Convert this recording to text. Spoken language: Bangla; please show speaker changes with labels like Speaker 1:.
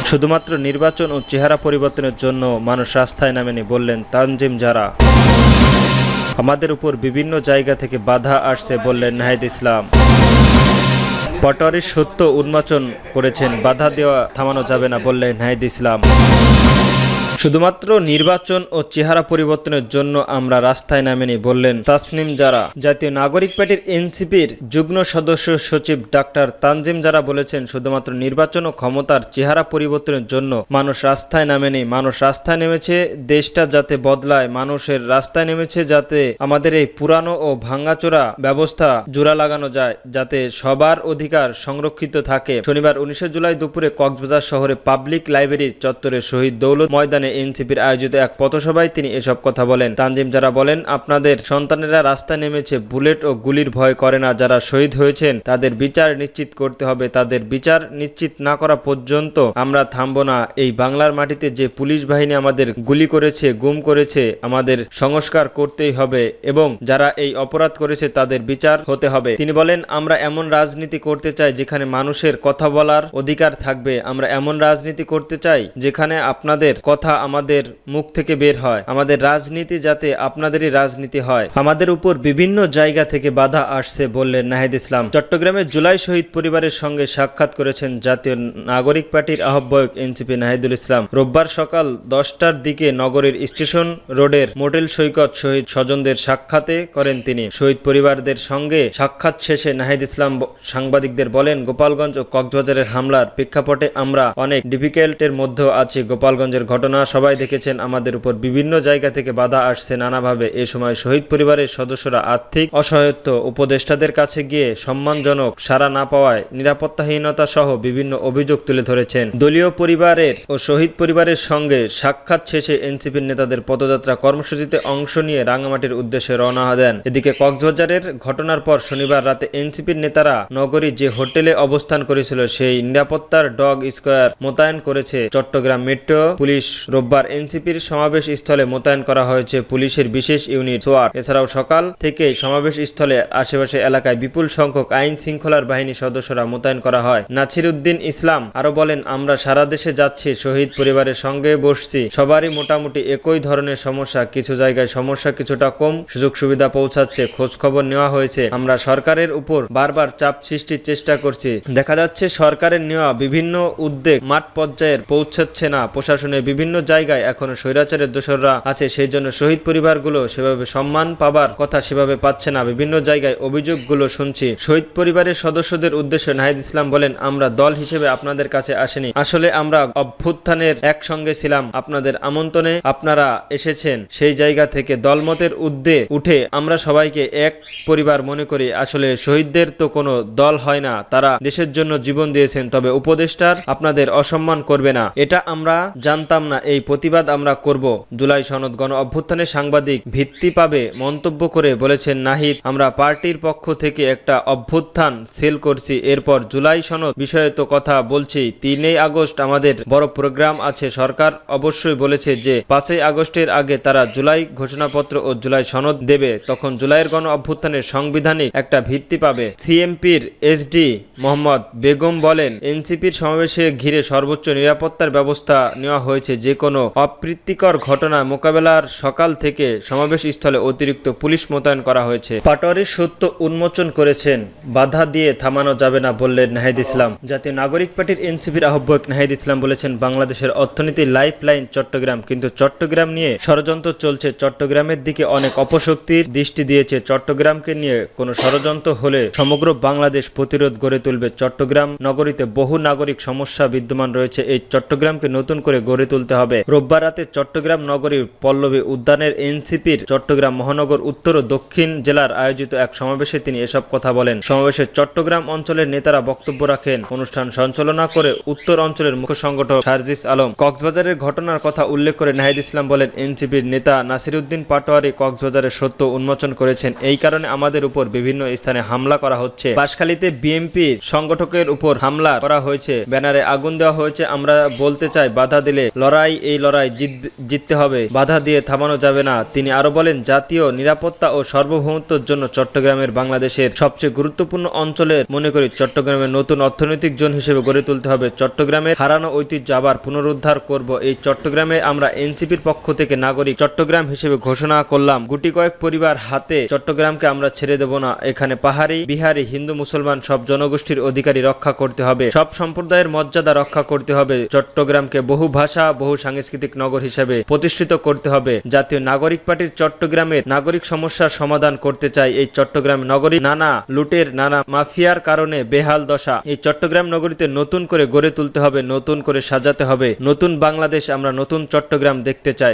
Speaker 1: শুধুমাত্র নির্বাচন ও চেহারা পরিবর্তনের জন্য মানুষ রাস্তায় নামেনি, বললেন তানজিম জারা। আমাদের উপর বিভিন্ন জায়গা থেকে বাধা আসছে, বললেন নাহিদ ইসলাম। পাটোয়ারির সত্য উন্মোচন করেছেন, বাধা দেওয়া থামানো যাবে না, বললেন নাহিদ ইসলাম। শুধুমাত্র নির্বাচন ও চেহারা পরিবর্তনের জন্য আমরা রাস্তায় নামেনি, বললেন তাসনিম জারা। জাতীয় নাগরিক পার্টির এনসিপির যুগ্ম সদস্য সচিব ডাক্তার তানজিম জারা বলেছেন, শুধুমাত্র নির্বাচন ও ক্ষমতার চেহারা পরিবর্তনের জন্য মানুষ রাস্তায় নামেনি। মানুষ রাস্তায় নেমেছে দেশটা যাতে বদলায়, মানুষের রাস্তায় নেমেছে যাতে আমাদের এই পুরানো ও ভাঙ্গাচোরা ব্যবস্থা জোড়া লাগানো যায়, যাতে সবার অধিকার সংরক্ষিত থাকে। শনিবার 19 জুলাই দুপুরে কক্সবাজার শহরে পাবলিক লাইব্রেরি চত্বরে শহীদ দৌলত ময়দানে এনসিপির আয়োজিত এক পথসভায় তিনি এসব কথা বলেন। তানজিম জারা বলেন, আপনাদের সন্তানেরা রাস্তায় নেমেছে, বুলেট ও গুলির ভয় করে না। যারা শহীদ হয়েছেন তাদের বিচার নিশ্চিত করতে হবে। তাদের বিচার নিশ্চিত না করা পর্যন্ত আমরা থামব না। এই বাংলার মাটিতে যে পুলিশ বাহিনী আমাদের গুলি করেছে, গুম করেছে, আমাদের সংস্কার করতেই হবে এবং যারা এই অপরাধ করেছে তাদের বিচার হতে হবে। তিনি বলেন, আমরা এমন রাজনীতি করতে চাই যেখানে মানুষের কথা বলার অধিকার থাকবে। আমরা এমন রাজনীতি করতে চাই যেখানে আপনাদের কথা আমাদের মুখ থেকে বের হয়। আমাদের রাজনীতি যাতে আপনাদেরই রাজনীতি হয়। আমাদের উপর বিভিন্ন জায়গা থেকে বাধা আসছে, বললেন নাহিদ ইসলাম। চট্টগ্রামে জুলাই শহীদ পরিবারের সঙ্গে সাক্ষাৎ করেছেন জাতীয় নাগরিক পার্টির আহ্বায়ক এনসিপি নাহিদুল ইসলাম। রোববার সকাল 10টার দিকে নগরীর স্টেশন রোডের মোটেল সৈকত শহীদ স্বজনদের সাক্ষাতে করেন তিনি। শহীদ পরিবারদের সঙ্গে সাক্ষাৎ শেষে নাহিদ ইসলাম সাংবাদিকদের বলেন, গোপালগঞ্জ ও কক্সবাজারের হামলার প্রেক্ষাপটে আমরা অনেক ডিফিকাল্টের মধ্যে আছি। গোপালগঞ্জের ঘটনা সবাই দেখেছেন। আমাদের উপর বিভিন্ন জায়গা থেকে বাধা আসছে নানাভাবে। এ সময় শহীদ পরিবারের সদস্যরা আর্থিক অসহায়ত্ব, উপদেষ্টাদের কাছে গিয়ে সম্মানজনক সাড়া না পাওয়ায় নিরাপত্তাহীনতা সহ বিভিন্ন অভিযোগ তুলে ধরেছেন। দলীয় পরিবারের ও শহীদ পরিবারের সঙ্গে সাক্ষাৎ শেষে এনসিপির নেতাদের পদযাত্রা কর্মসূচিতে অংশ নিয়ে রাঙামাটির উদ্দেশ্যে রওনা দেন। এদিকে কক্সবাজারের ঘটনার পর শনিবার রাতে এনসিপির নেতারা নগরী যে হোটেলে অবস্থান করেছিল সেই নিরাপত্তার ডগ স্কোয়ার মোতায়েন করেছে চট্টগ্রাম মেট্রো পুলিশ। রোববার এনসিপির সমাবেশ স্থলে মোতায়েন করা হয়েছে পুলিশের বিশেষ ইউনিট সোয়াট। এছাড়াও সকাল থেকে সমাবেশ স্থলে আশেপাশে এলাকায় বিপুল সংখ্যক আইন শৃঙ্খলার বাহিনীর সদস্যরা মোতায়েন করা হয়। নাছিরউদ্দিন ইসলাম আরো বলেন, আমরা সারা দেশে যাচ্ছি, শহীদ পরিবারের সঙ্গে বসছি। সবারই মোটামুটি একই ধরনের সমস্যা, কিছু জায়গায় সমস্যা কিছুটা কম, সুযোগ সুবিধা পৌঁছাচ্ছে, খোঁজ খবর নেওয়া হয়েছে। আমরা সরকারের উপর বারবার চাপ সৃষ্টির চেষ্টা করছি। দেখা যাচ্ছে সরকারের নেওয়া বিভিন্ন উদ্যোগ মাঠ পর্যায়ে পৌঁছাচ্ছে না। প্রশাসনের বিভিন্ন জায়গায় এখনো স্বৈরাচারের দোসররা আছে, সেই জন্য শহীদ পরিবারগুলো সেভাবে সম্মান পাবার কথা সেভাবে পাচ্ছে না। বিভিন্ন জায়গায় অভিযোগগুলো শুনছি। শহীদ পরিবারের সদস্যদের উদ্দেশ্যে নাহিদ ইসলাম বলেন, আমরা দল হিসেবে আপনাদের কাছে আসেনি, আসলে আমরা অভ্যুত্থানের একসঙ্গে ছিলাম। আপনাদের আমন্ত্রণে আপনারা এসেছেন। সেই জায়গা থেকে দলমতের ঊর্ধ্বে উঠে আমরা সবাইকে এক পরিবার মনে করি। আসলে শহীদদের তো কোনো দল হয় না, তারা দেশের জন্য জীবন দিয়েছেন। তবে উপদেষ্টার আপনাদের অসম্মান করবে না, এটা আমরা জানতাম না। এই প্রতিবাদ আমরা করব। জুলাই সনদ গণ অভ্যুত্থানে সাংবাদিক ভিত্তি পাবে মন্তব্য করে বলেছেন নাহিদ, আমরা পার্টির পক্ষ থেকে একটা অভ্যুত্থান সেল করছি। এরপর জুলাই সনদ বিষয়ে তো কথা বলছি। 3 আগস্ট আমাদের বড় প্রোগ্রাম আছে। সরকার অবশ্যই বলেছে যে 5 আগস্টের আগে তারা জুলাই ঘোষণাপত্র ও জুলাই সনদ দেবে। তখন জুলাইয়ের গণ অভ্যুত্থানের সাংবিধানিক একটা ভিত্তি পাবে। সিএমপির এসডি মোহাম্মদ বেগম বলেন, এনসিপির সমাবেশে ঘিরে সর্বোচ্চ নিরাপত্তার ব্যবস্থা নেওয়া হয়েছে। যে কোনো অপ্রীতিকর ঘটনা মোকাবেলার সকাল থেকে সমাবেশ স্থলে অতিরিক্ত পুলিশ মোতায়েন করা হয়েছে। পাটোয়ারির সত্য উন্মোচন করেছেন, বাধা দিয়ে থামানো যাবে না, বললেন নাহিদ ইসলাম। জাতীয় নাগরিক পার্টির এনসিপির আহ্বায়ক নাহিদ ইসলাম বলেছেন, বাংলাদেশের অর্থনীতির লাইফ লাইন চট্টগ্রাম, কিন্তু চট্টগ্রাম নিয়ে ষড়যন্ত্র চলছে। চট্টগ্রামের দিকে অনেক অপশক্তির দৃষ্টি দিয়েছে। চট্টগ্রামকে নিয়ে কোনো ষড়যন্ত্র হলে সমগ্র বাংলাদেশ প্রতিরোধ গড়ে তুলবে। চট্টগ্রাম নগরীতে বহু নাগরিক সমস্যা বিদ্যমান রয়েছে। এই চট্টগ্রামকে নতুন করে গড়ে তুলতে হবে। রোববার রাতে চট্টগ্রাম নগরীর পল্লবী উদ্যানের এনসিপির চট্টগ্রাম মহানগর উত্তর ও দক্ষিণ জেলার আয়োজিত এক সমাবেশে তিনি এসব কথা বলেন। সমাবেশে চট্টগ্রাম অঞ্চলের নেতারা বক্তব্য রাখেন। অনুষ্ঠান সঞ্চালনা করে উত্তর অঞ্চলের মুখ্য সংগঠক সার্জিস আলম। কক্সবাজারের ঘটনার কথা উল্লেখ করে নাহিদ ইসলাম বলেন, এনসিপির নেতা নাসিরউদ্দিন পাটোয়ারি কক্সবাজারের সত্য উন্মোচন করেছেন। এই কারণে আমাদের উপর বিভিন্ন স্থানে হামলা করা হচ্ছে। বাঁশখালীতে বিএনপির সংগঠকের উপর হামলা করা হয়েছে, ব্যানারে আগুন দেওয়া হয়েছে। আমরা বলতে চাই, বাধা দিলে লড়াই এই লড়াই জিততে হবে, বাধা দিয়ে থামানো যাবে না। তিনি আরো বলেন, জাতীয় নিরাপত্তা ও সার্বভৌমত্বের জন্য চট্টগ্রামের বাংলাদেশের সবচেয়ে গুরুত্বপূর্ণ অঞ্চলের মনে করি চট্টগ্রামের নতুন অর্থনৈতিক জোন হিসেবে গড়ে তুলতে হবে। চট্টগ্রামের হারানো ঐতিহ্য আবার পুনরুদ্ধার করব। এই চট্টগ্রামে আমরা এনসিপির পক্ষ থেকে নাগরিক চট্টগ্রাম হিসেবে ঘোষণা করলাম। গুটি কয়েক পরিবার হাতে চট্টগ্রামকে আমরা ছেড়ে দেব না। এখানে পাহাড়ি, বিহারি, হিন্দু, মুসলমান সব জনগোষ্ঠীর অধিকারী রক্ষা করতে হবে, সব সম্প্রদায়ের মর্যাদা রক্ষা করতে হবে। চট্টগ্রামকে বহু ভাষা, বহু সাংস্কৃতিক নগর হিসেবে প্রতিষ্ঠিত করতে হবে। জাতীয় নাগরিক পার্টির চট্টগ্রামের নাগরিক সমস্যার সমাধান করতে চাই। এই চট্টগ্রাম নগরী নানা লুটের, নানা মাফিয়ার কারণে বেহাল দশা। এই চট্টগ্রাম নগরীতে নতুন করে গড়ে তুলতে হবে, নতুন করে সাজাতে হবে। নতুন বাংলাদেশ, আমরা নতুন চট্টগ্রাম দেখতে চাই।